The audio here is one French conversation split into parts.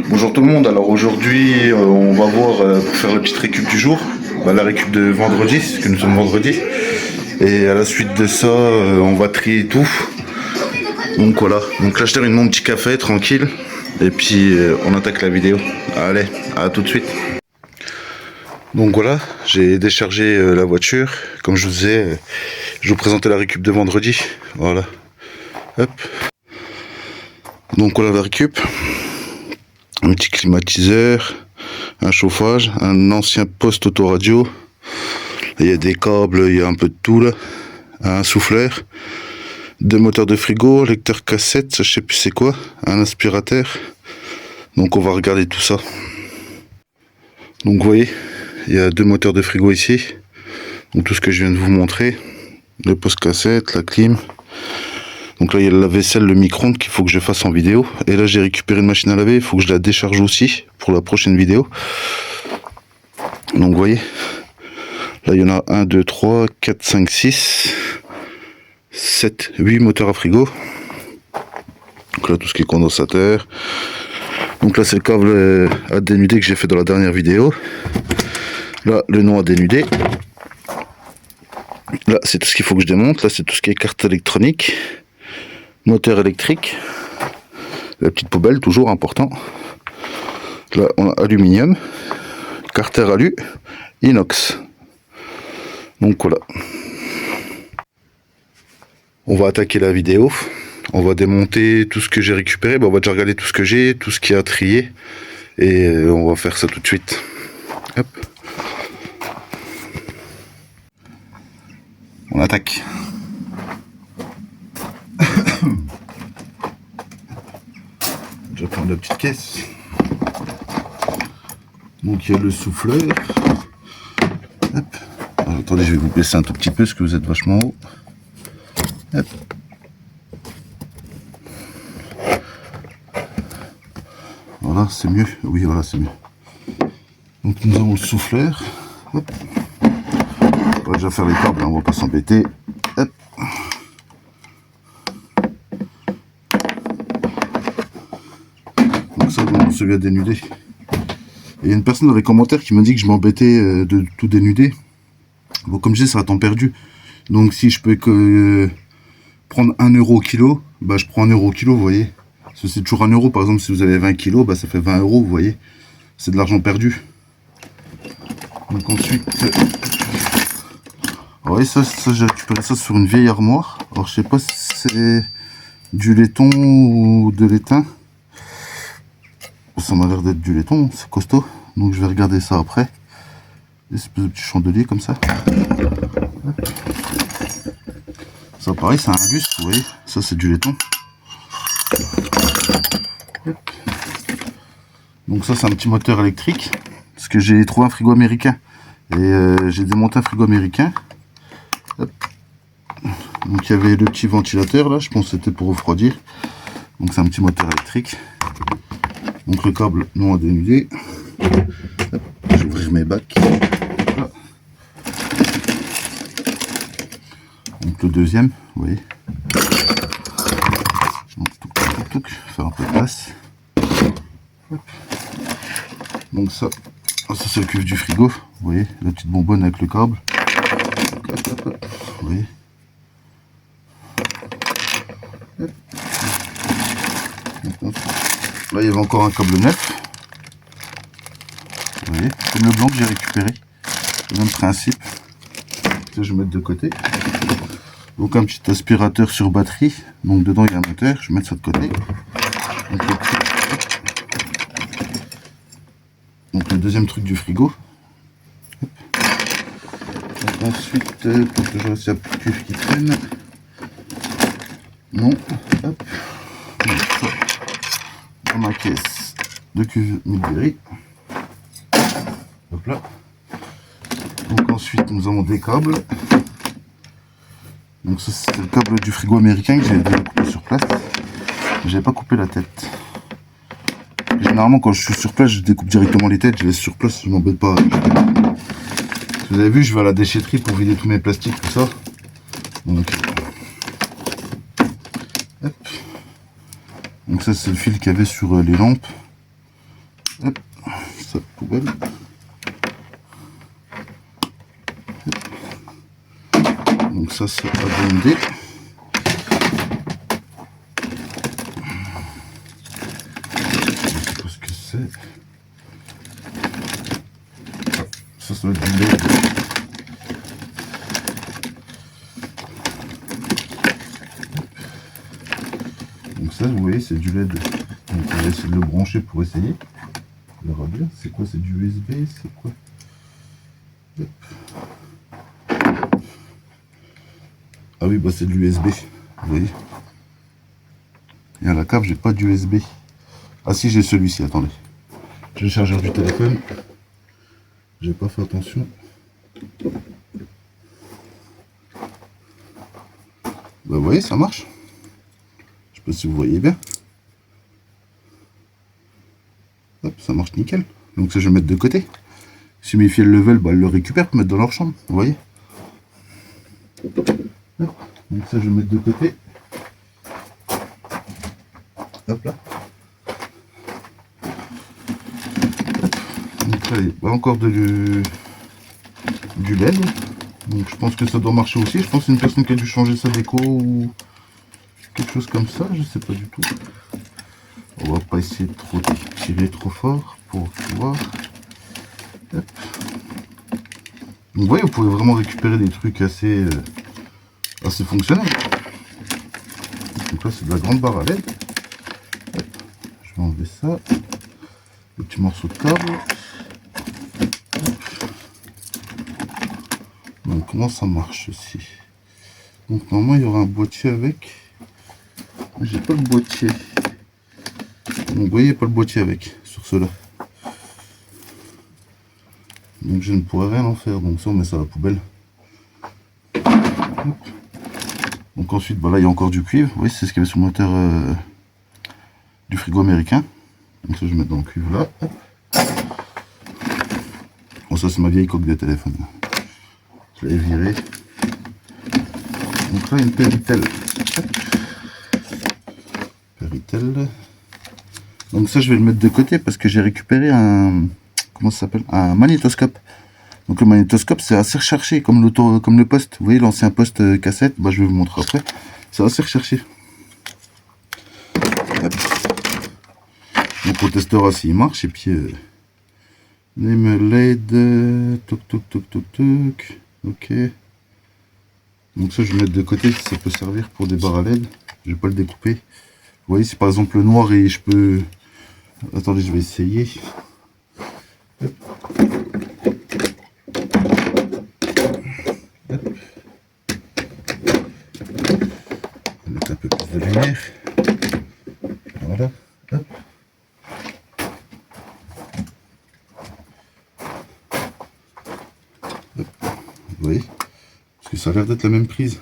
Bonjour tout le monde, alors aujourd'hui on va voir pour faire la petite récup du jour, la récup de vendredi, parce que nous sommes vendredi, et à la suite de ça on va trier tout, donc voilà, donc là je termine mon petit café tranquille, et puis on attaque la vidéo, allez, à tout de suite. Donc voilà, j'ai déchargé la voiture, comme je vous disais, je vous présentais la récup de vendredi, voilà, hop, donc voilà la récup. Un petit climatiseur, un chauffage, un ancien poste autoradio. Il y a des câbles, il y a un peu de tout là. Un souffleur, 2 moteurs de frigo, lecteur cassette, ça, je sais plus c'est quoi, un aspirateur. Donc on va regarder tout ça. Donc vous voyez, il y a 2 moteurs de frigo ici. Donc tout ce que je viens de vous montrer. Le poste cassette, la clim. Donc là il y a la vaisselle, le micro-ondes qu'il faut que je fasse en vidéo. Et là j'ai récupéré une machine à laver, il faut que je la décharge aussi pour la prochaine vidéo. Donc vous voyez, là il y en a 1, 2, 3, 4, 5, 6, 7, 8 moteurs à frigo. Donc là tout ce qui est condensateur. Donc là c'est le câble à dénuder que j'ai fait dans la dernière vidéo. Là le non à dénuder. Là c'est tout ce qu'il faut que je démonte. Là c'est tout ce qui est carte électronique. Moteur électrique, la petite poubelle, toujours important. Là, on a aluminium, carter alu, inox. Donc voilà. On va attaquer la vidéo. On va démonter tout ce que j'ai récupéré. On va déjà regarder tout ce que j'ai, tout ce qu'il y a à trier. Et on va faire ça tout de suite. Hop. On attaque. Je vais prendre la petite caisse. Donc il y a le souffleur. Hop. Alors, attendez, je vais vous baisser un tout petit peu parce que vous êtes vachement haut. Hop. Voilà, c'est mieux. Oui, voilà, c'est mieux. Donc nous avons le souffleur. Hop. On va déjà faire les câbles, on va pas s'embêter. Hop. Donc ça, on se vient dénuder. Et il y a une personne dans les commentaires qui m'a dit que je m'embêtais de tout dénuder. Bon, comme je dis, ça a temps perdu. Donc si je peux que prendre 1 euro au kilo, bah je prends 1 euro au kilo, vous voyez. C'est toujours 1 euro, par exemple, si vous avez 20 kilos, bah ça fait 20 euros, vous voyez. C'est de l'argent perdu. Donc ensuite, vous voyez, ça j'ai récupéré ça sur une vieille armoire. Alors je sais pas si c'est du laiton ou de l'étain. Ça m'a l'air d'être du laiton, c'est costaud. Donc je vais regarder ça après. Des espèces de petits chandeliers comme ça. Ça pareil, c'est un Indus, vous voyez. Ça c'est du laiton. Donc ça c'est un petit moteur électrique. Parce que j'ai trouvé un frigo américain. Et j'ai démonté un frigo américain. Hop. Donc il y avait le petit ventilateur là, je pense que c'était pour refroidir. Donc c'est un petit moteur électrique. Donc le câble non à dénuder. Je vais ouvrir mes bacs. Voilà. Donc le deuxième, vous voyez. Donc, touc, faire un peu de place. Hop. Donc ça c'est le cuve du frigo. Vous voyez, la petite bonbonne avec le câble. Vous voyez. Là il y avait encore un câble neuf. Vous voyez, comme le blanc que j'ai récupéré. Le même principe. Ça, je vais mettre de côté. Donc un petit aspirateur sur batterie. Donc dedans il y a un moteur. Je vais mettre ça de côté. Donc le deuxième truc du frigo. Donc, ensuite, pour que je reste la petite cuve qui traîne. Non. Hop. Dans ma caisse de cuve Milberry. Hop là. Donc ensuite nous avons des câbles. Donc ça c'est le câble du frigo américain que j'ai coupé sur place. J'avais pas coupé la tête. Généralement quand je suis sur place je découpe directement les têtes, je laisse sur place, je m'embête pas. Vous avez vu, je vais à la déchetterie pour vider tous mes plastiques, tout ça. Donc hop. Donc ça c'est le fil qu'il y avait sur les lampes. Hop, ça poubelle. Hop. Donc ça c'est à bonder. Je sais pas ce que c'est. Ça doit être du LED. Donc ça vous voyez c'est du LED. Donc on va essayer de le brancher pour essayer. On verra bien. C'est quoi? C'est du USB? C'est quoi? Hop. Ah oui bah c'est de l'USB. Vous voyez. Et à la cave j'ai pas d'USB. Ah si j'ai celui-ci, attendez. J'ai le chargeur du téléphone. J'ai pas fait attention. Bah vous voyez ça marche. Je sais pas si vous voyez bien. Hop, ça marche nickel. Donc ça je vais mettre de côté. Si mes filles le veulent, bah, elles le récupèrent pour mettre dans leur chambre. Vous voyez. Hop. Donc ça je vais mettre de côté. Hop là. Donc là il y a encore du LED. Donc je pense que ça doit marcher aussi. Je pense que c'est une personne qui a dû changer sa déco ou quelque chose comme ça. Je sais pas du tout. On va pas essayer de trop tirer trop fort pour voir. Hop. Donc vous voyez, vous pouvez vraiment récupérer des trucs assez fonctionnels. Donc là c'est de la grande barre à LED. Hop. Je vais enlever ça. Le petit morceau de câble. Donc comment ça marche ceci? Donc normalement il y aura un boîtier avec. J'ai pas le boîtier. Donc vous voyez, pas le boîtier avec sur ceux-là. Donc je ne pourrais rien en faire. Donc ça on met ça à la poubelle. Hop. Donc ensuite bah là il y a encore du cuivre. Vous voyez c'est ce qu'il y avait sur le moteur du frigo américain. Donc ça je vais mettre dans le cuivre là. Hop. Bon ça c'est ma vieille coque de téléphone. Je l'ai viré. Donc là une Péritel. Péritel. Donc ça je vais le mettre de côté parce que j'ai récupéré un, comment ça s'appelle, un magnétoscope. Donc le magnétoscope c'est assez recherché comme le poste. Vous voyez l'ancien poste cassette, bah, je vais vous montrer après. C'est assez recherché. Hop. Donc on testera s'il marche et puis name LED, toc toc toc toc toc. Ok. Donc ça je vais le mettre de côté, ça peut servir pour des barres à LED. Je vais pas le découper. Vous voyez si par exemple le noir et je peux... Attendez je vais essayer. Hop. Hop. On va mettre un peu plus de lumière. Voilà. Hop. Hop. Vous voyez? Parce que ça a l'air d'être la même prise.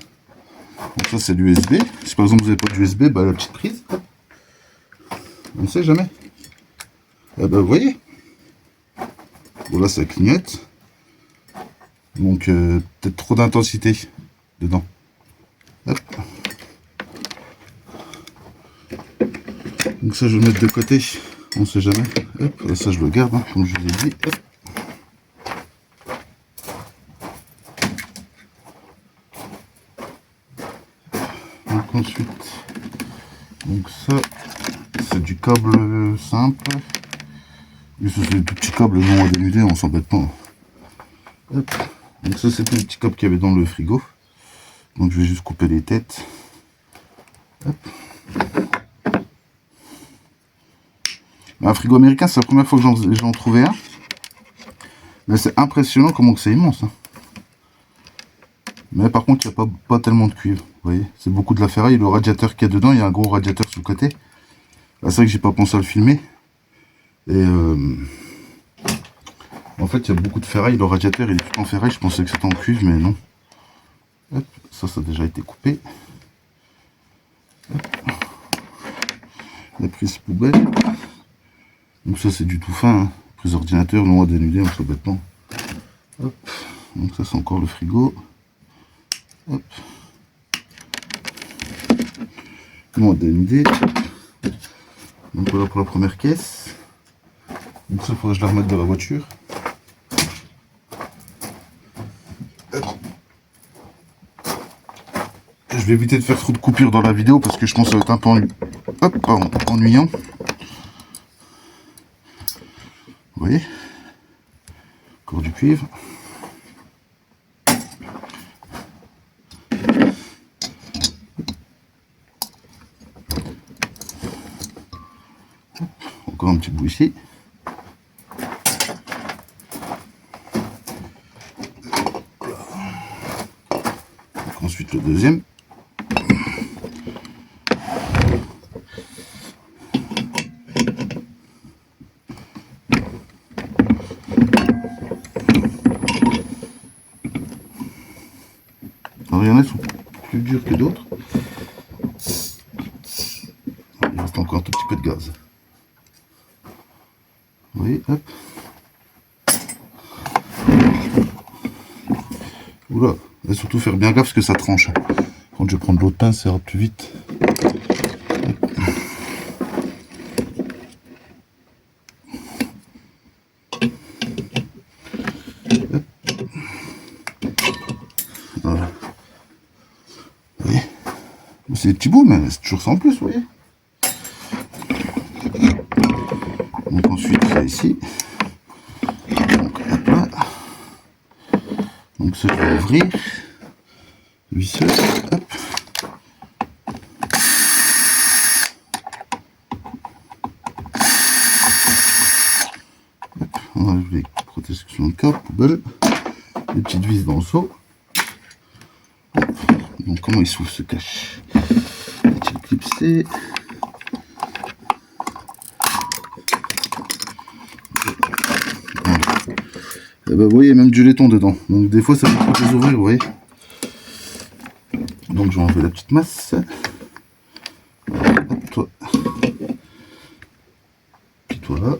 Donc ça c'est l'USB. Si par exemple vous n'avez pas d'USB, bah la petite prise. Hop. On ne sait jamais. Eh ben vous voyez. Bon là ça clignote. Donc peut-être trop d'intensité dedans. Hop. Donc ça je vais le mettre de côté. On ne sait jamais. Hop. Là, ça je le garde, hein, comme je vous ai dit. Hop. Donc ensuite, donc ça c'est du câble simple. Et ça c'est des tout petits câbles non dénudés, on s'embête pas. Hop. Donc ça c'était le petit câble qu'il y avait dans le frigo. Donc je vais juste couper les têtes. Hop. Un frigo américain, c'est la première fois que j'en trouvais un. Mais c'est impressionnant comment c'est immense. Hein. Mais par contre, il n'y a pas tellement de cuivre. Vous voyez, c'est beaucoup de la ferraille. Le radiateur qu'il y a dedans, il y a un gros radiateur sur le côté. Là, c'est vrai que j'ai pas pensé à le filmer. Et en fait, il y a beaucoup de ferraille. Le radiateur, il est tout en ferraille. Je pensais que c'était en cuivre, mais non. Hop, ça a déjà été coupé. Hop. La prise poubelle. Donc ça, c'est du tout fin. Hein. Prise ordinateur, non à dénuder, on s'embête pas. Hop. Donc ça, c'est encore le frigo. Hop. Non à dénuder. Donc voilà pour la première caisse. Donc ça, il faudrait que je la remette dans la voiture. Je vais éviter de faire trop de coupures dans la vidéo parce que je pense que ça va être un peu ennuyant. Vous voyez, encore du cuivre. Encore un petit bout ici. Donc ensuite le deuxième. Alors il y en a qui sont plus durs que d'autres. Il reste encore un tout petit peu de gaz. Vous voyez, hop. Oula, et surtout faire bien gaffe parce que ça tranche. Quand je vais prendre l'autre pince, ça ira plus vite. Voilà. Vous voyez, c'est des petits bouts, mais c'est toujours ça en plus, vous voyez. Donc ensuite, ça ici. Donc hop là. Donc ça, je vais ouvrir. Visseur, hop. Hop. On enlève les protections de câble, poubelle. Les petites vis dans le seau. Hop. Donc comment il s'ouvre ce cache? Est-il clipsé? Et ben, vous voyez, même du laiton dedans. Donc des fois ça peut les ouvrir, vous voyez. Donc je vais enlever la petite masse. Hop, toi. Puis toi là.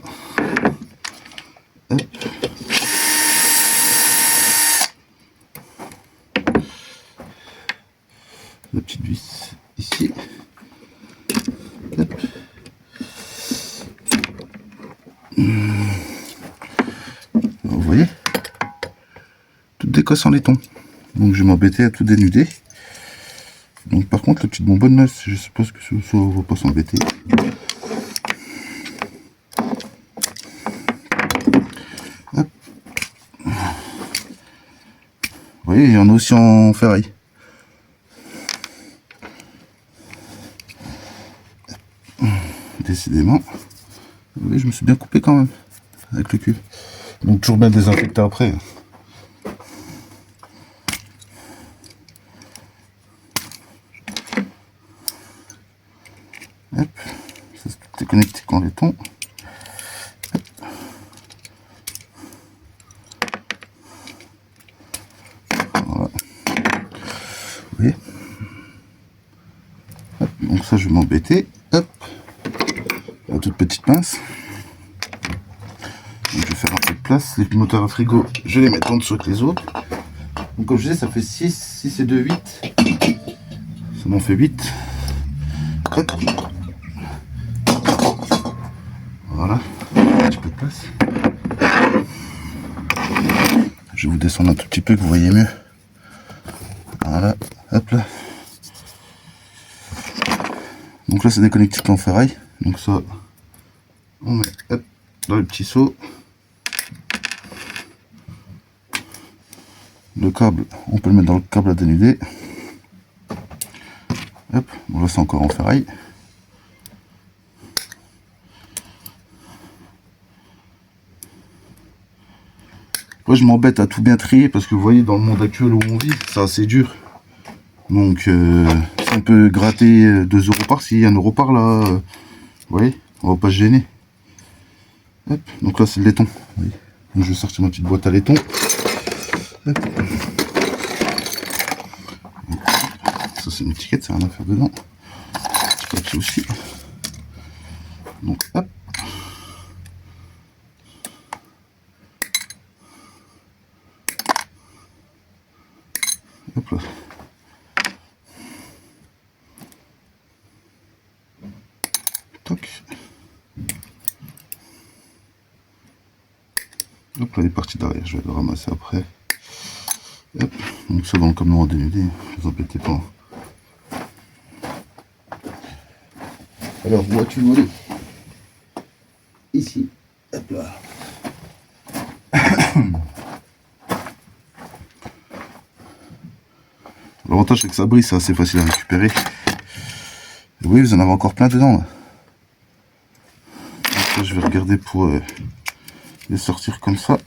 Hop. La petite vis ici. Hop. Alors, vous voyez, toute décosse en laiton. Donc je vais m'embêter à tout dénuder. Donc par contre la petite bonbonne là, je suppose que ça ne va pas s'embêter. Hop. Vous voyez, il y en a aussi en ferraille. Décidément, vous voyez, je me suis bien coupé quand même avec le cuivre. Donc toujours bien désinfecté après. Hop, ça c'est connecté en laiton. Voilà. Vous voyez. Hop, donc ça je vais m'embêter. Hop, la toute petite pince. Donc je vais faire un peu de place. Les moteurs à frigo, je vais les mettre en dessous que les autres. Donc comme je disais, ça fait 6, 6 et 2, 8. Ça m'en fait 8. Hop. Voilà, un petit peu de place. Je vais vous descendre un tout petit peu que vous voyez mieux. Voilà, hop là. Donc là c'est des connectiques en ferraille. Donc ça, on met hop, dans le petit seau. Le câble, on peut le mettre dans le câble à dénuder. Hop, bon là c'est encore en ferraille. Moi je m'embête à tout bien trier parce que vous voyez dans le monde actuel où on vit, c'est assez dur. Donc si on peut gratter 2 € par-ci, 1 € par-là, vous voyez, on va pas se gêner. Hop, donc là c'est le laiton. Donc je vais sortir ma petite boîte à laiton. Hop. Ça c'est une étiquette, c'est rien à faire dedans. Petit papier aussi. Donc hop. Hop là. Toc. Hop, là, il est parti derrière, je vais le ramasser après. Hop, donc ça dans le camion à dénuder, ne vous embêtez pas. Alors, où as-tu volé? Ici. Hop là. L'avantage c'est que ça brille, c'est assez facile à récupérer. Et oui, vous en avez encore plein dedans. Là. Donc là, je vais regarder pour les sortir comme ça.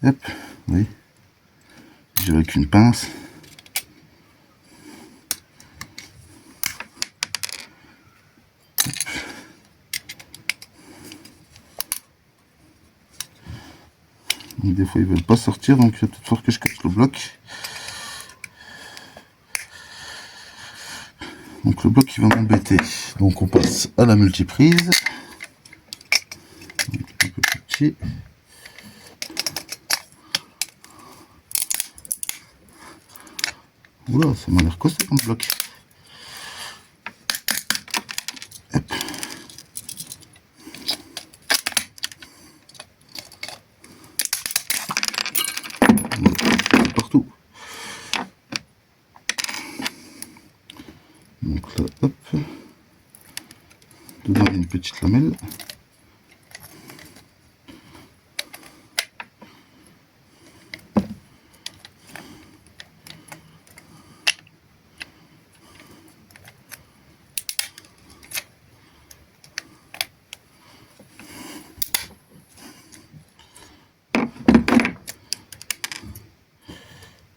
Hop, oui. J'ai avec une pince. Donc, des fois ils veulent pas sortir, donc il y a peut-être fort que je casse le bloc. Donc le bloc il va m'embêter. Donc on passe à la multiprise. Un peu plus petit. Oula, ça m'a l'air costaud comme bloc. Hop. Partout. Donc là, hop. Dedans, il y a une petite lamelle.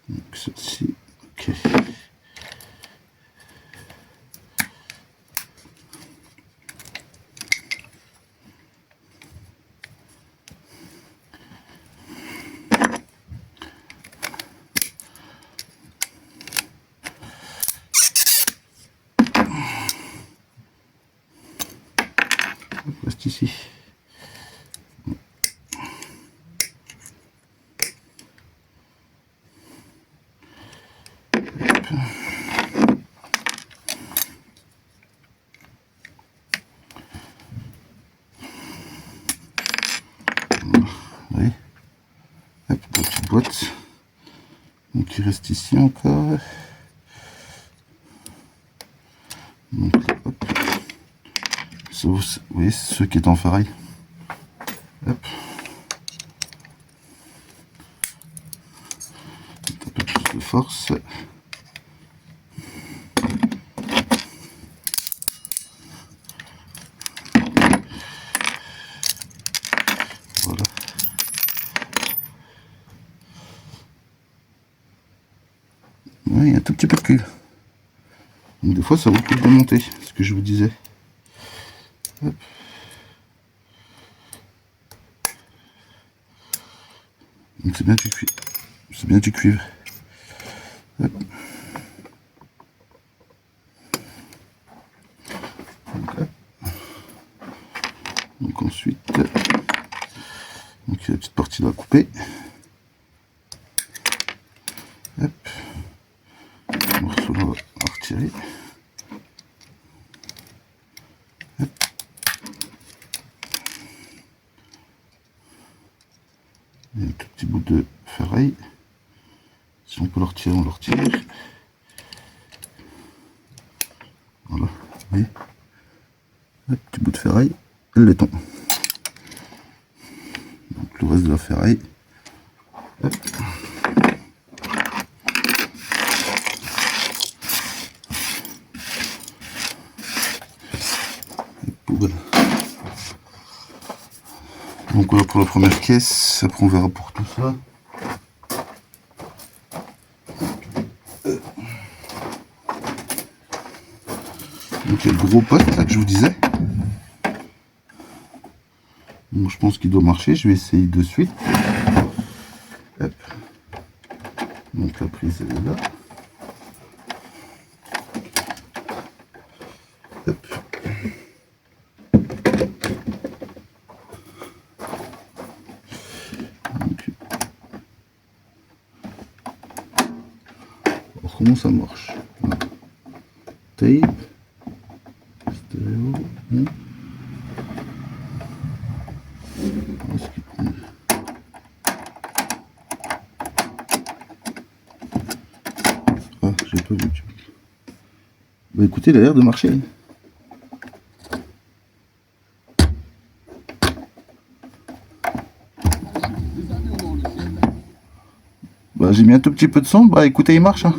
Donc celle-ci, ok. Reste ici. Oui. Hop, la petite boîte. Donc il reste ici encore. Donc là, hop. Vous voyez, ceux qui est en ferraille. Hop. Un peu plus de force. Voilà. Oui, il y a un tout petit peu de cul. Donc des fois ça vaut le coup de démonter, ce que je vous disais. Hop. Donc c'est bien du cuivre. C'est bien du cuivre. Hop. Donc ensuite, donc il y a la petite partie là à couper. Hop. Le morceau là à retirer. Hop. Il y a un tout petit bout de ferraille. Si on peut le retirer, on le retire. Voilà, vous voyez. Un petit bout de ferraille et le laiton. Donc le reste de la ferraille. Hop. Poubelle. Donc voilà pour la première caisse, après on verra pour tout ça. Donc il y a le gros pot là que je vous disais. Donc je pense qu'il doit marcher, je vais essayer de suite. Hop. Donc la prise elle est là. Hop. Donc, alors comment ça marche? Tape. Stéréo. Est-ce qu'il Bah écoutez, il a l'air de marcher. Bah j'ai mis un tout petit peu de son, bah écoutez, il marche. Hein.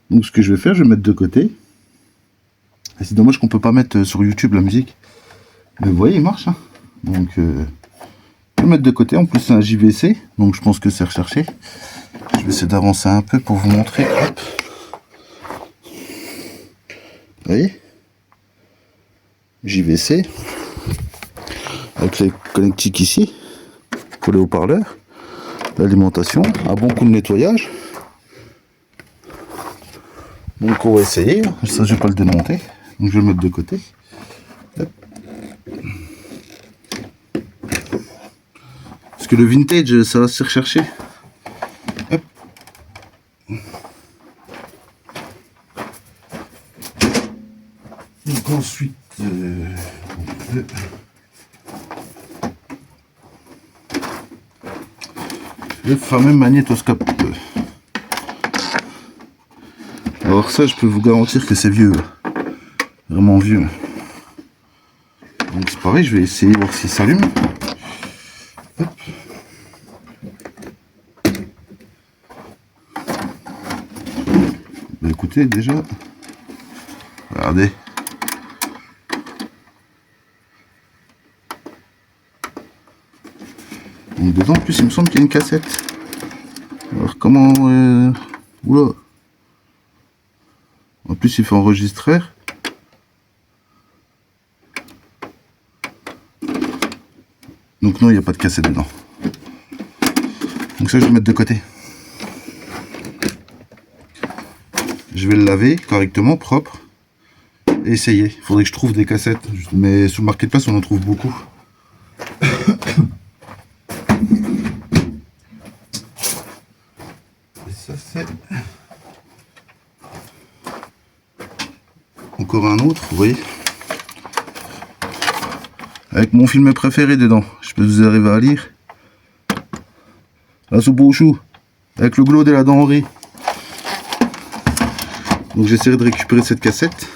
Donc ce que je vais faire, je vais mettre de côté. Et c'est dommage qu'on peut pas mettre sur YouTube la musique. Mais vous voyez, il marche. Hein. Donc je vais le mettre de côté. En plus c'est un JVC, donc je pense que c'est recherché. Je vais essayer d'avancer un peu pour vous montrer. Hop. Vous voyez, JVC. Avec les connectiques ici. Pour les haut-parleurs. L'alimentation. Un bon coup de nettoyage. Donc on va essayer. Ça je vais pas le démonter. Donc je vais le mettre de côté. Hop. Parce que le vintage, ça va se rechercher. Hop. Donc ensuite, le fameux magnétoscope. Alors ça, je peux vous garantir que c'est vieux. Vraiment vieux. Donc c'est pareil, je vais essayer de voir s'il s'allume. Hop. Bah écoutez, déjà, regardez. Donc dedans, en plus, il me semble qu'il y a une cassette. Alors comment... Oula. En plus, il faut enregistrer. Donc non, il n'y a pas de cassette dedans. Donc ça, je vais le mettre de côté. Je vais le laver correctement, propre. Et essayer. Il faudrait que je trouve des cassettes. Mais sur Marketplace, on en trouve beaucoup. Et ça, c'est... Encore un autre, vous voyez. Avec mon film préféré dedans. Je sais pas si vous arrivez à lire. La soupe aux choux. Avec le glow de la denrée. Donc j'essaierai de récupérer cette cassette.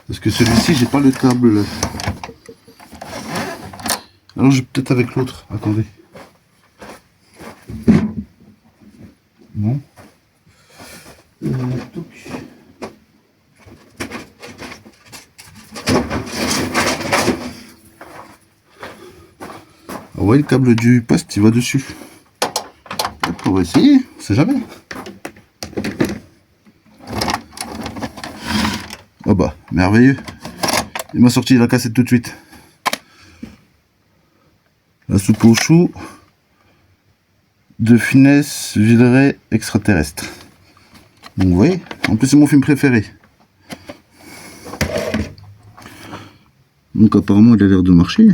Parce que celui-ci, j'ai pas le câble. Alors je vais peut-être avec l'autre. Attendez. Non. Ah ouais, le câble du poste, il va dessus. On va essayer, on sait jamais. Oh bah, merveilleux. Il m'a sorti la cassette tout de suite. La soupe aux choux de finesse Villeray extraterrestre. Donc vous voyez, en plus c'est mon film préféré. Donc apparemment il a l'air de marcher.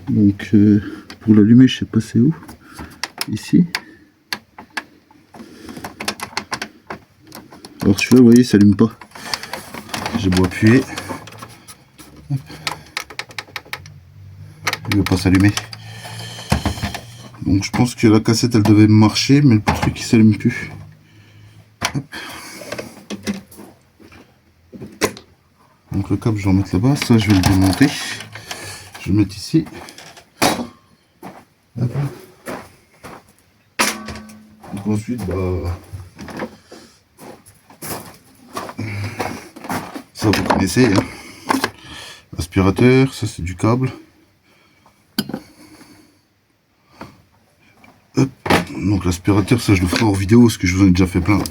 Donc pour l'allumer, je sais pas c'est où. Ici. Alors celui-là, vous voyez, il s'allume pas. J'ai beau appuyer. Hop. Il ne veut pas s'allumer. Donc je pense que la cassette elle devait marcher, mais le truc il s'allume plus. Hop. Donc le câble je vais en mettre là-bas, ça je vais le démonter. Je vais le mettre ici. Hop. Donc ensuite ça vous connaissez. Hein. Aspirateur, ça c'est du câble. Hop. Donc l'aspirateur, ça je le ferai en vidéo parce que je vous en ai déjà fait plein.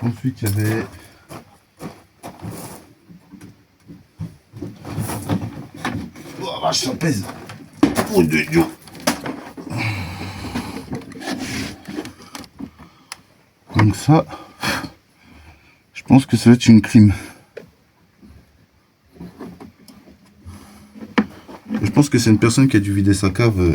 Ensuite il y avait oh vache, ça pèse. Oh de Dieu. Donc ça, je pense que ça va être une clim. Je pense que c'est une personne qui a dû vider sa cave.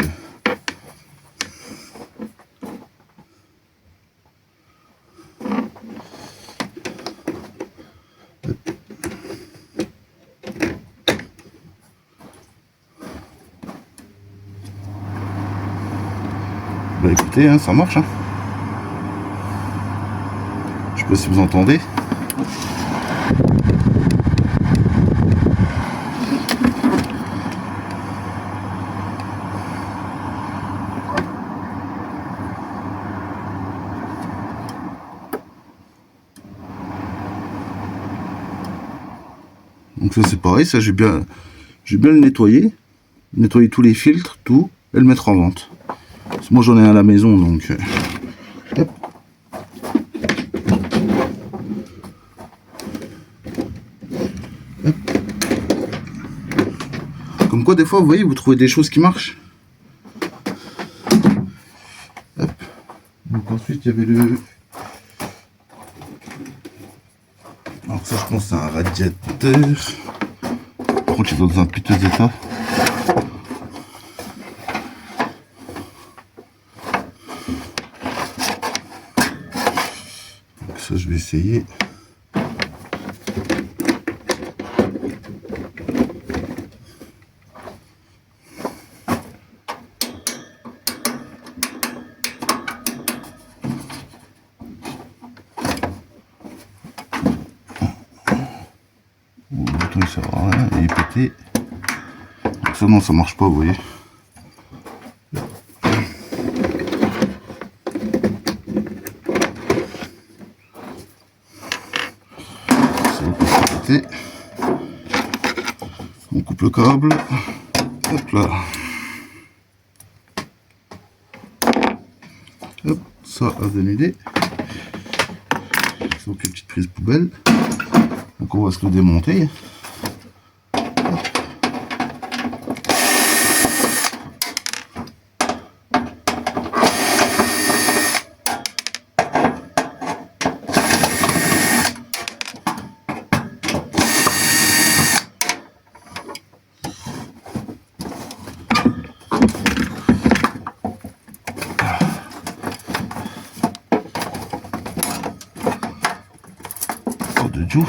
Bah écoutez, hein, ça marche. Hein. Je sais pas si vous entendez. Donc ça c'est pareil, ça j'ai bien le nettoyer tous les filtres, tout, et le mettre en vente. Parce que moi j'en ai un à la maison, donc hop. Hop. Comme quoi des fois vous voyez vous trouvez des choses qui marchent. Hop. Donc ensuite il y avait le... Alors ça je pense c'est un radiateur. Par contre il est dans un piteux état. Donc ça je vais essayer. Le bouton il sert à rien, il est pété. Donc ça non ça marche pas vous voyez. On coupe le câble, hop là, hop, ça a donné idée. Donc une petite prise poubelle, donc on va se le démonter. De tout.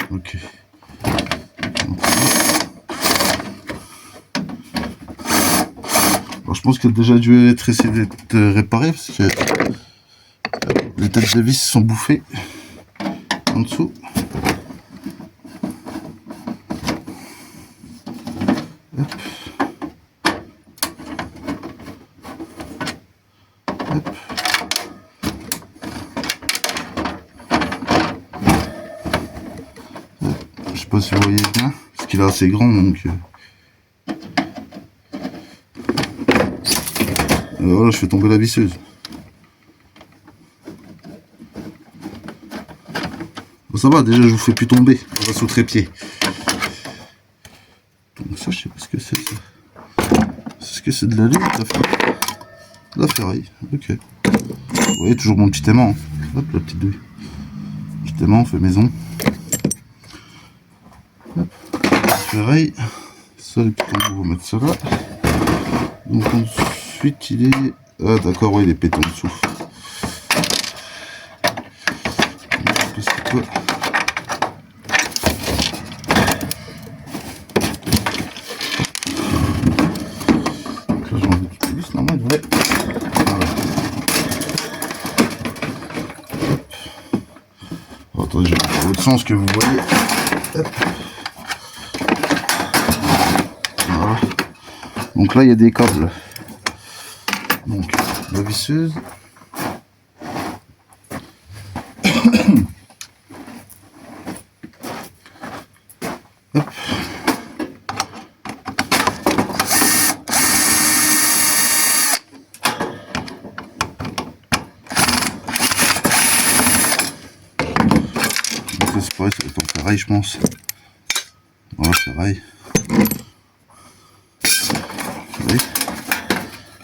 Ok. Alors, je pense qu'il a déjà dû être essayé d'être réparé parce que les têtes de vis sont bouffées en dessous. Hop. Hop. Je sais pas si vous voyez bien, parce qu'il est assez grand donc. Voilà, je fais tomber la visseuse. Bon, ça va, déjà je vous fais plus tomber grâce au trépied. Donc ça, je sais pas ce que c'est. Est-ce que c'est de l'alu ou de la ferraille? Ok. Vous voyez toujours mon petit aimant. Hop, la petite douille. Petit aimant, fait maison. Hop. Ferraille. Ça, le petit embout, on va mettre ça là. Donc ensuite, il est... Ah d'accord, ouais, il est pété en dessous. Qu'est-ce que quoi? Donc là, j'ai enlevé toutes les vis, normal, ouais. Oh, attendez, je vais faire l'autre sens que vous voyez. Hop. Voilà. Donc là, il y a des câbles. Donc, la visseuse. Hop. Donc ça, c'est pareil, ça va être en ferraille, je pense. Voilà, ferraille.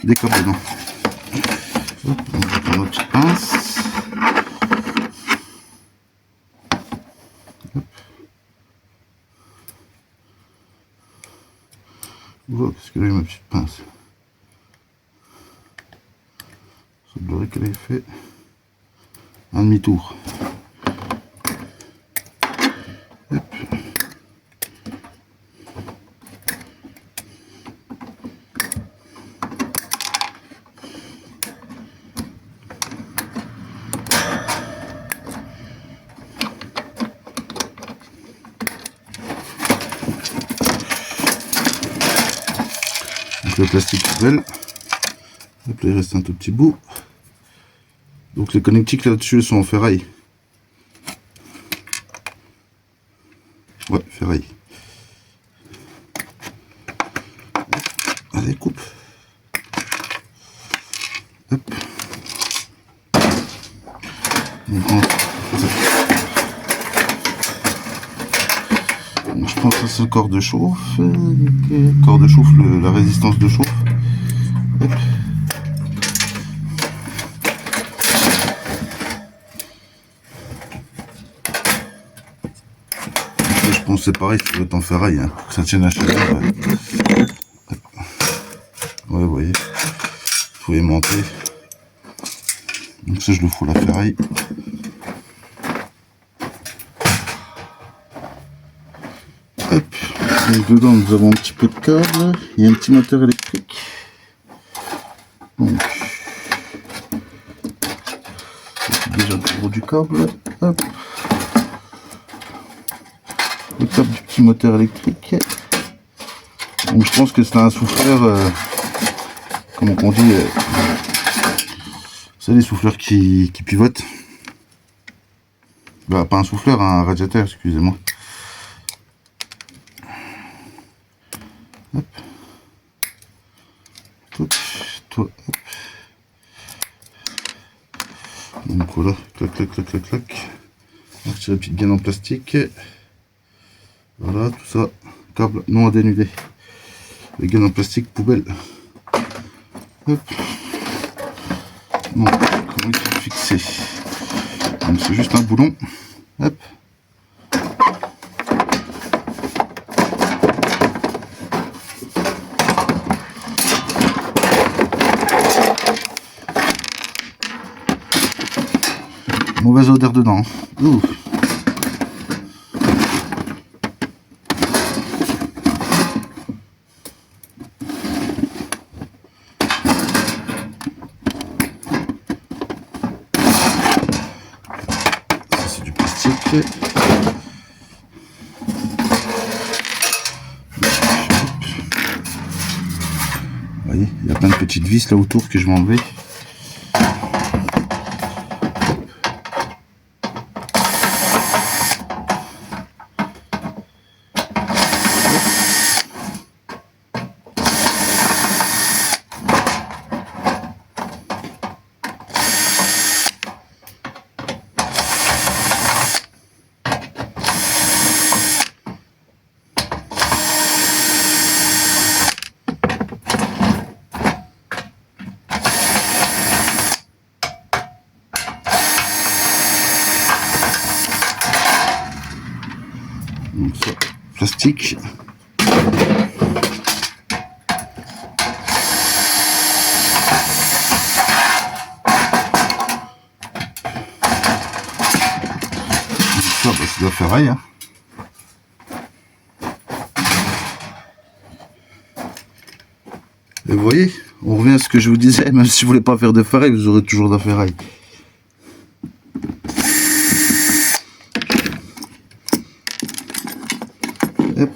Des câbles dedans. Hop, on va prendre notre petite pince. Hop. Voilà, parce que là, il y a ma petite pince. Ça semblerait qu'elle ait fait un demi-tour. Hop. Donc le plastique poubelle. Hop, là, il reste un tout petit bout. Donc les connectiques là-dessus sont en ferraille. Ouais, ferraille. Allez, coupe. Hop. Donc, je pense que c'est le corps de chauffe. Corps de chauffe, la résistance de chauffe. Hop. Je pense que c'est pareil, ça doit être en ferraille, hein, pour que ça tienne la chaleur. Ouais, vous voyez, il faut aimanter. Donc ça, je le fous à la ferraille. Hop. Donc dedans, nous avons un petit peu de câble. Il y a un petit moteur électrique. Donc, c'est déjà le gros du câble. Hop. Le câble du petit moteur électrique. Donc je pense que c'est un souffleur, comment on dit, c'est les souffleurs qui pivotent. Bah, pas un souffleur, un radiateur, excusez-moi. Hop. Hop. Toi, hop. Donc voilà, clac, clac, clac, clac, clac. On va retirer la petite gaine en plastique. Voilà, tout ça, câble non dénudé. Les gaines en plastique poubelle. Hop. Donc, comment il faut fixer? Donc c'est juste un boulon. Hop. Mauvaise odeur dedans. Ouh. Vous voyez, il y a plein de petites vis là autour que je vais enlever. Donc ça, plastique. Ça, bah, c'est de la ferraille. Hein. Et vous voyez, on revient à ce que je vous disais, même si vous voulez pas faire de ferraille, vous aurez toujours de la ferraille. Hop.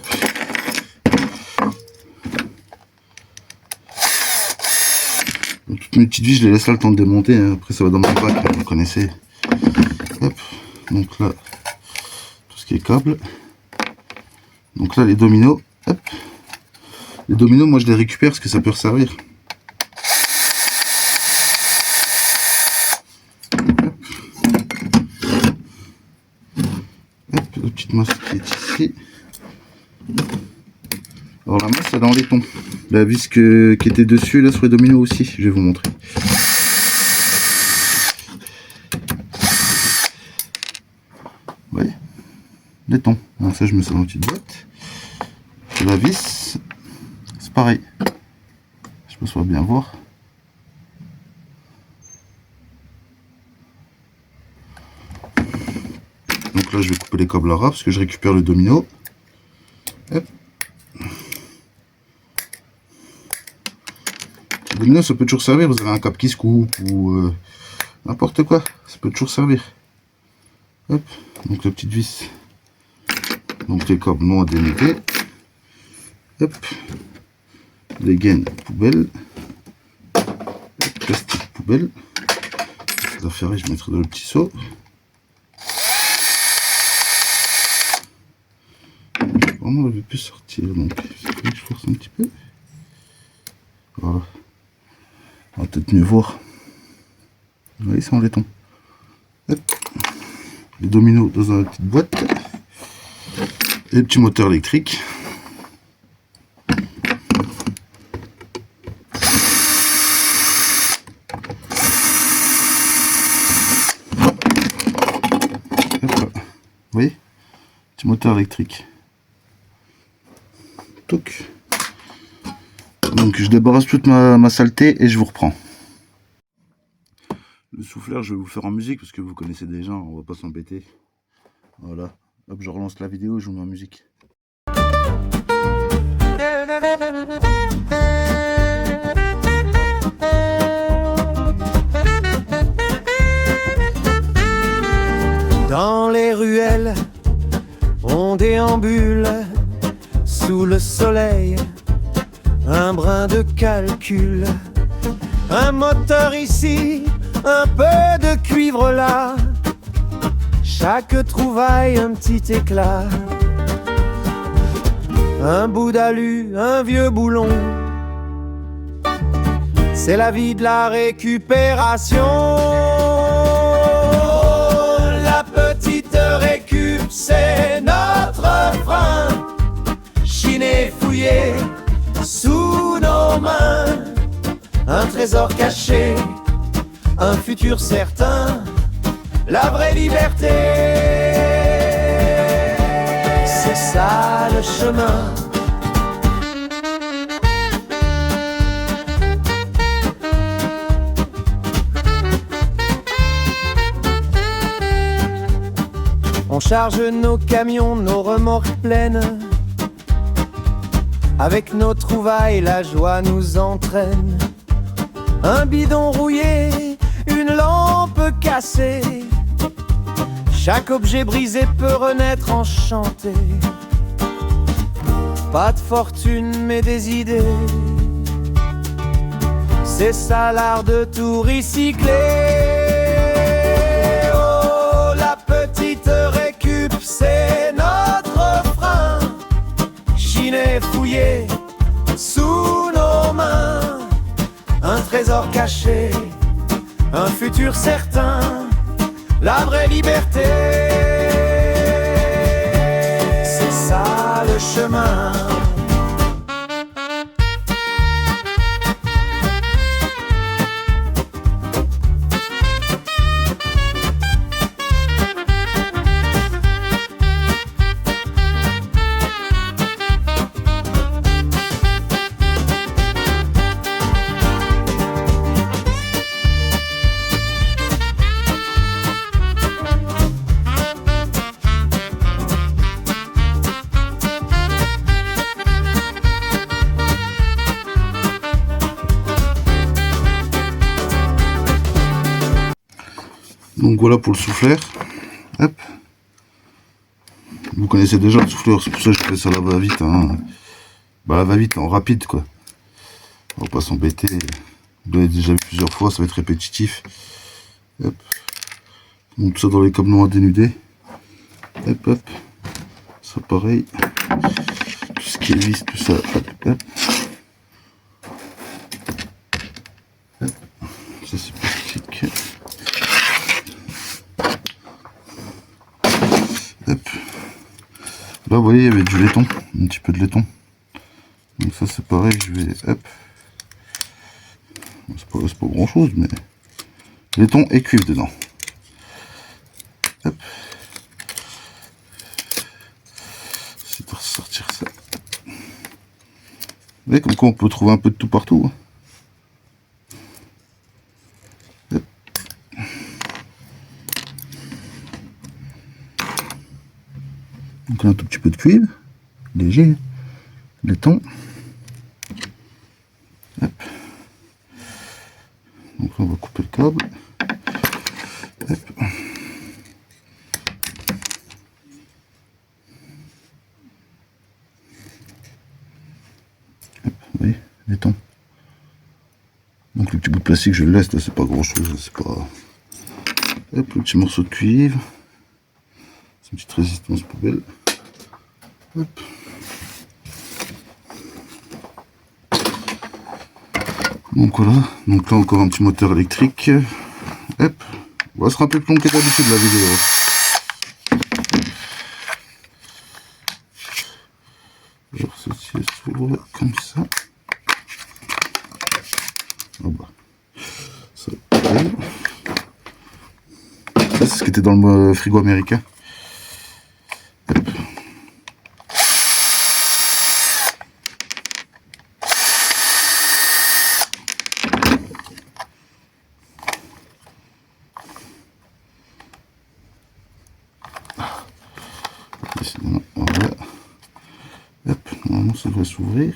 Donc, toutes mes petites vis, je les laisse là le temps de démonter. Hein. Après, ça va dans mon bac, hein, vous connaissez. Hop. Donc là, tout ce qui est câble. Donc là, les dominos. Hop. Les dominos, moi, je les récupère parce que ça peut resservir. Hop. La petite masse qui est ici. Alors la masse, elle est en laiton. La vis qui était dessus, là, sur les dominos aussi. Je vais vous montrer. Vous voyez, laiton. Alors ça, je mets ça dans une petite boîte. Et la vis, c'est pareil. Je peux soit bien voir. Donc là, je vais couper les câbles à ras parce que je récupère le domino. Hop. Le domino, ça peut toujours servir. Vous avez un câble qui se coupe ou n'importe quoi. Ça peut toujours servir. Hop. Donc la petite vis. Donc les câbles non à dénudés. Hop. Les gaines poubelle. Plastique poubelle. La ferraille, je mettrai dans le petit seau. Vraiment, on l'avait pu sortir, donc je force un petit peu. Voilà. On va peut-être mieux voir. Vous voyez, c'est en laiton. Hop. Les dominos dans une petite boîte. Et le petit moteur électrique. Vous voyez, petit moteur électrique. Toc. Donc je débarrasse toute ma saleté et je vous reprends. Le souffleur, je vais vous faire en musique parce que vous connaissez déjà, on va pas s'embêter. Voilà. Hop, je relance la vidéo et je vous mets en musique. Dans les ruelles, on déambule sous le soleil, un brin de calcul, un moteur ici, un peu de cuivre là, chaque trouvaille un petit éclat, un bout d'alu, un vieux boulon, c'est la vie de la récupération. C'est notre frein, chiné, fouillé sous nos mains. Un trésor caché, un futur certain, la vraie liberté. C'est ça le chemin. On charge nos camions, nos remorques pleines. Avec nos trouvailles, la joie nous entraîne. Un bidon rouillé, une lampe cassée. Chaque objet brisé peut renaître enchanté. Pas de fortune mais des idées. C'est ça l'art de tout recycler. C'est notre frein, chiné, fouillé sous nos mains. Un trésor caché, un futur certain, la vraie liberté. C'est ça le chemin. Donc voilà pour le souffleur. Hop. Vous connaissez déjà le souffleur, c'est pour ça que je fais ça la va-vite. Hein. Bah la va-vite, en rapide quoi. On va pas s'embêter. Vous l'avez déjà vu plusieurs fois, ça va être répétitif. Hop. Donc tout ça dans les câbles noirs dénudés. Hop hop. Ça pareil. Tout ce qui est vis, tout ça. Hop hop. Hop. Ça c'est plastique. Hop. Là vous voyez il y avait du laiton, un petit peu de laiton. Donc ça c'est pareil, je vais hop. C'est pas grand chose mais laiton et cuivre dedans. Hop. C'est pour sortir ça. Vous voyez comme quoi on peut trouver un peu de tout partout. Hop. Donc un tout petit peu de cuivre, léger, laiton. Hop. Donc là on va couper le câble. Hop. Hop, vous voyez, laiton. Donc le petit bout de plastique je le laisse, là c'est pas grand chose, c'est pas. Hop, le petit morceau de cuivre. C'est une petite résistance poubelle. Hop. Donc voilà, donc là encore un petit moteur électrique. Hop. Bon, ça sera un peu plus long que d'habitude la vidéo. Alors ceci s'ouvre comme ça. Oh bah. Ça, c'est ce qui était dans le frigo américain. Hop. Voilà. Hop, normalement ça devrait s'ouvrir.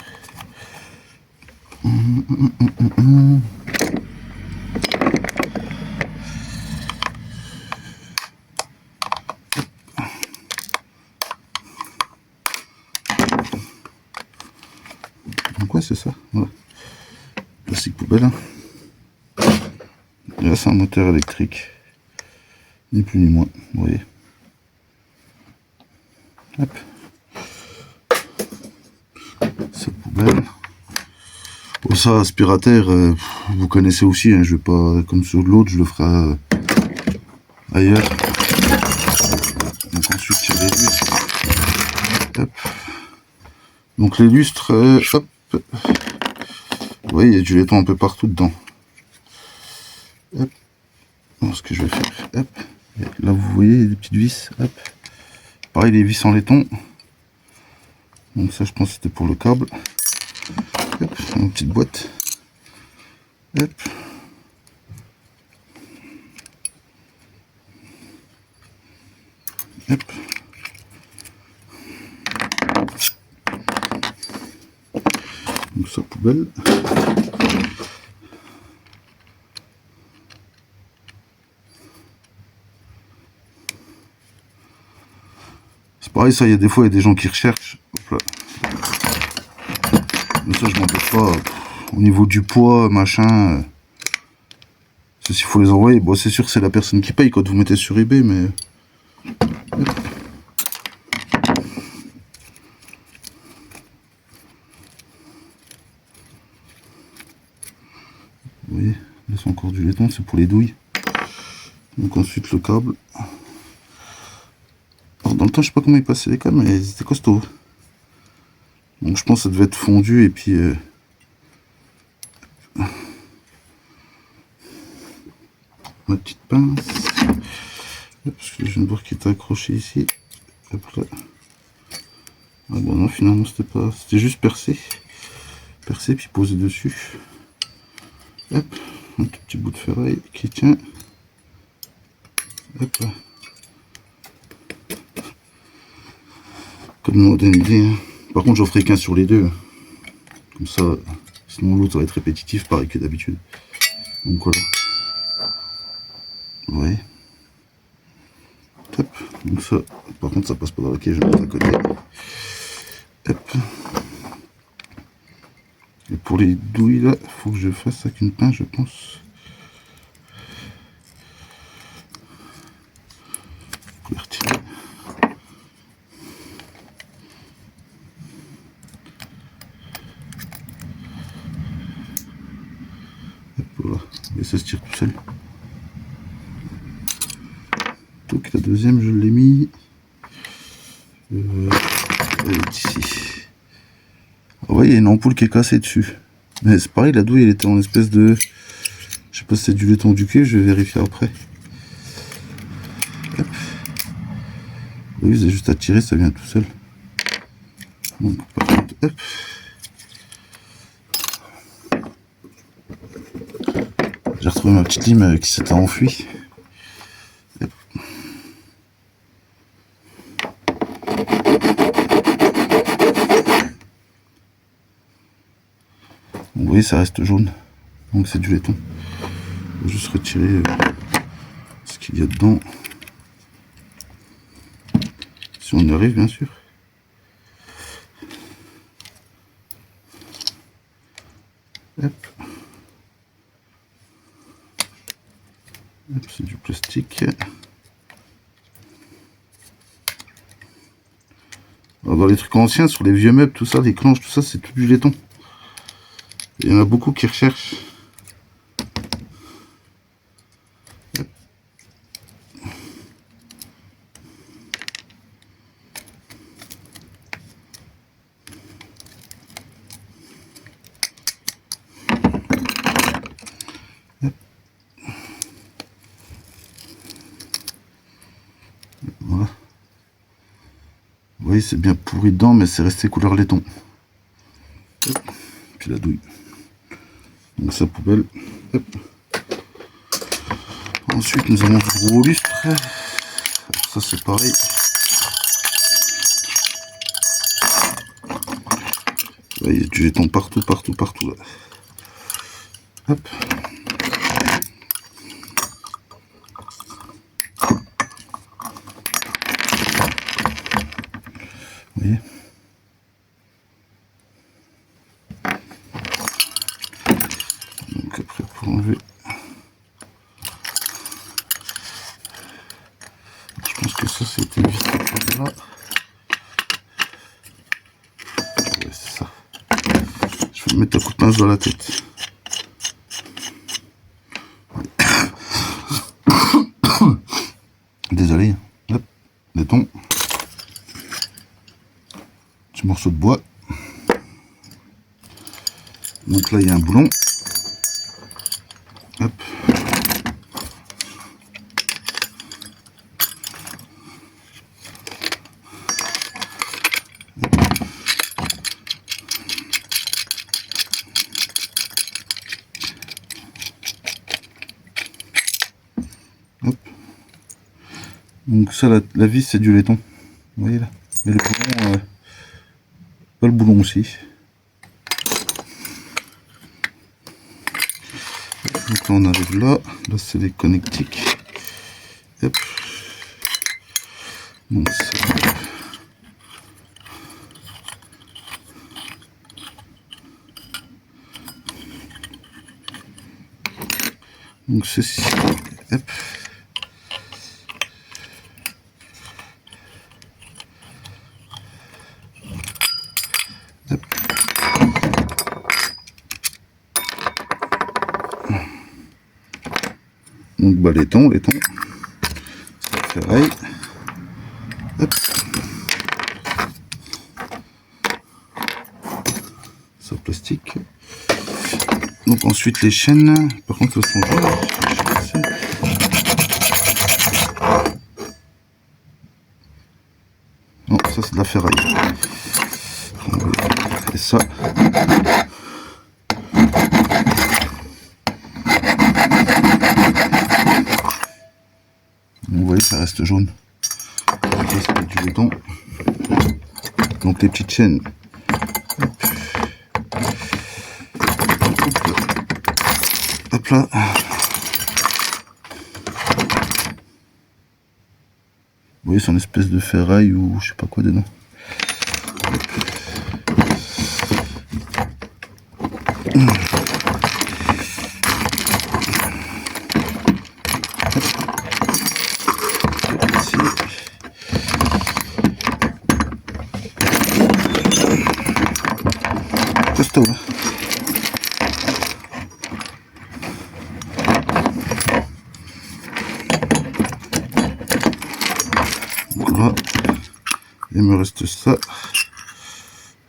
Donc ouais c'est ça, voilà. Plastique poubelle. Et là c'est un moteur électrique. Ni plus ni moins, vous voyez. Hop. Cette poubelle. Bon ça aspirateur, vous connaissez aussi, hein, je vais pas comme sur l'autre, je le ferai ailleurs. Donc ensuite il y a les lustres. Hop. Donc les lustres, hop. Vous voyez, il y a du laiton un peu partout dedans. Hop. Alors, ce que je vais faire, hop. Là vous voyez des petites vis, hop. Pareil les vis en laiton. Donc ça je pense que c'était pour le câble. Hop, une petite boîte. Hop. Hop. Donc ça poubelle. C'est pareil ça, il y a des fois il y a des gens qui recherchent. Hop là. Mais ça je m'embête pas. Au niveau du poids, machin. Ceci il faut les envoyer. Bon c'est sûr que c'est la personne qui paye quand vous mettez sur eBay, mais. Hop. Vous voyez, là c'est encore du laiton, c'est pour les douilles. Donc ensuite le câble. Alors dans le temps je sais pas comment il passait les câbles, mais ils étaient costauds. Donc je pense que ça devait être fondu et puis ma petite pince. Parce que je viens de voir qu'il était accroché ici. Hop là. Ah bon non finalement c'était pas. C'était juste percé. Percé puis posé dessus. Hop, un tout petit bout de ferraille qui tient. Hop là. Comme le modem dit. Hein. Par contre j'en ferai qu'un sur les deux. Comme ça, sinon l'autre va être répétitif pareil que d'habitude. Donc voilà. Vous voyez. Hop. Donc ça, par contre ça passe pas dans la caisse, je vais mettre à côté. Hop. Et pour les douilles là, il faut que je fasse avec une pince je pense. Pour les retirer. Hop, voilà. Et ça se tire tout seul. Donc la deuxième je l'ai mis. Elle est ici. Vous voyez, il y a une ampoule qui est cassée dessus. Mais c'est pareil, la douille elle était en espèce de. Je sais pas si c'est du laiton du quai, je vais vérifier après. Hop. Oui, c'est juste à tirer, ça vient tout seul. Donc, par contre, hop. J'ai retrouvé ma petite lime qui s'était enfuie. Hop. Vous voyez, ça reste jaune. Donc c'est du laiton. Je vais juste retirer ce qu'il y a dedans. Si on y arrive, bien sûr. Hop. Hop, c'est du plastique. Alors dans les trucs anciens, sur les vieux meubles, tout ça, les clanches, tout ça, c'est tout du laiton. Il y en a beaucoup qui recherchent. Hop. Hop. Voilà. Vous voyez, c'est bien pourri dedans, mais c'est resté couleur laiton. Hop. Puis la douille. Donc sa poubelle. Hop. Ensuite, nous avons du gros lustre. Alors, ça, c'est pareil. Là, il y a du laiton partout, partout, partout. Là. Hop. Vous voyez. Donc après, pour enlever, je pense que ça c'était vissé par là. Ouais, c'est ça. Je vais me mettre un coup de pince dans la tête. Désolé. Hop, laiton. Petit morceau de bois. Donc là il y a un boulon. Hop. Hop. Donc ça, la vis c'est du laiton. Vous voyez là. Mais le boulon, pas le boulon aussi. Donc là on arrive là. Là c'est les connectiques. Hop. Donc ça. Donc ceci. Hop. Donc bah laiton, ferraille. Hop. Ça plastique. Donc ensuite les chaînes, par contre elles sont jaunes. Non, ça c'est de la ferraille. Et ça. Vous voyez, ça reste jaune. Ça c'est du laiton. Donc les petites chaînes. Hop là. Vous voyez, c'est une espèce de ferraille ou je sais pas quoi dedans. Costaud. Voilà. Il me reste ça.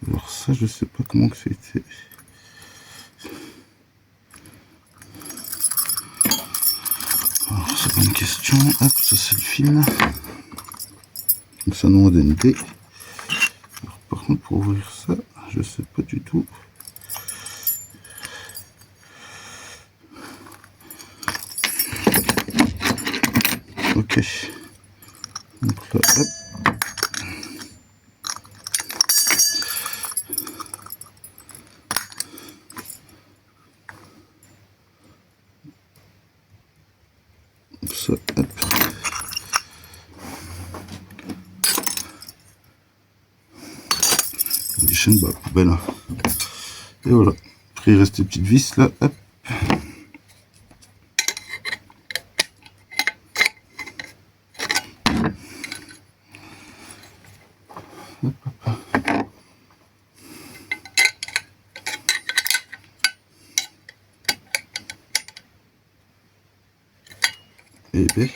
Alors ça, je sais pas comment que c'était. Alors c'est pas une question. Hop, ça c'est le film. Donc ça non indemnité. Alors, par contre pour ouvrir ça, je sais pas du tout. Ok. Donc là, hop. Ça, hop. Les chaînes, bah, poubelle. Et voilà, Après il reste les petites vis là, hop. Et ben,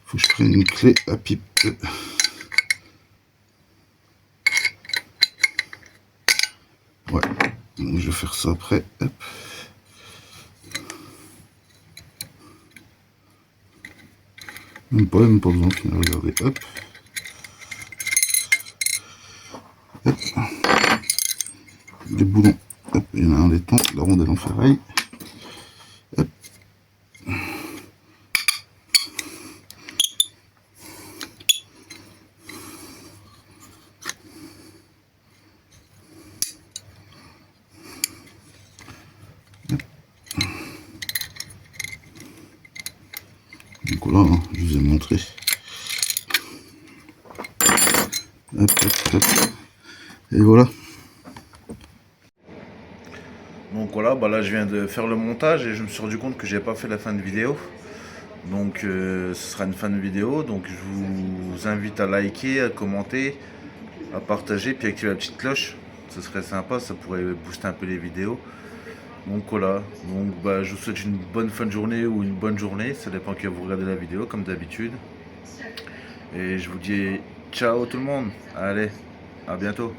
faut que je prenne une clé à pipe. Ouais, donc je vais faire ça après. Hop. Même pas besoin de finir, regardez, hop. Hop. Les boulons, hop, il y en a un laiton, la rondelle en ferraille. Hop. Donc voilà, hein, je vous ai montré. Hop, hop, hop. Et voilà. Donc voilà, bah là je viens de faire le montage et je me suis rendu compte que j'ai pas fait la fin de vidéo. Donc ce sera une fin de vidéo. Donc je vous invite à liker, à commenter, à partager, puis activer la petite cloche. Ce serait sympa, ça pourrait booster un peu les vidéos. Donc voilà, donc bah, je vous souhaite une bonne fin de journée ou une bonne journée, ça dépend que vous regardez la vidéo comme d'habitude. Et je vous dis ciao tout le monde, allez, à bientôt.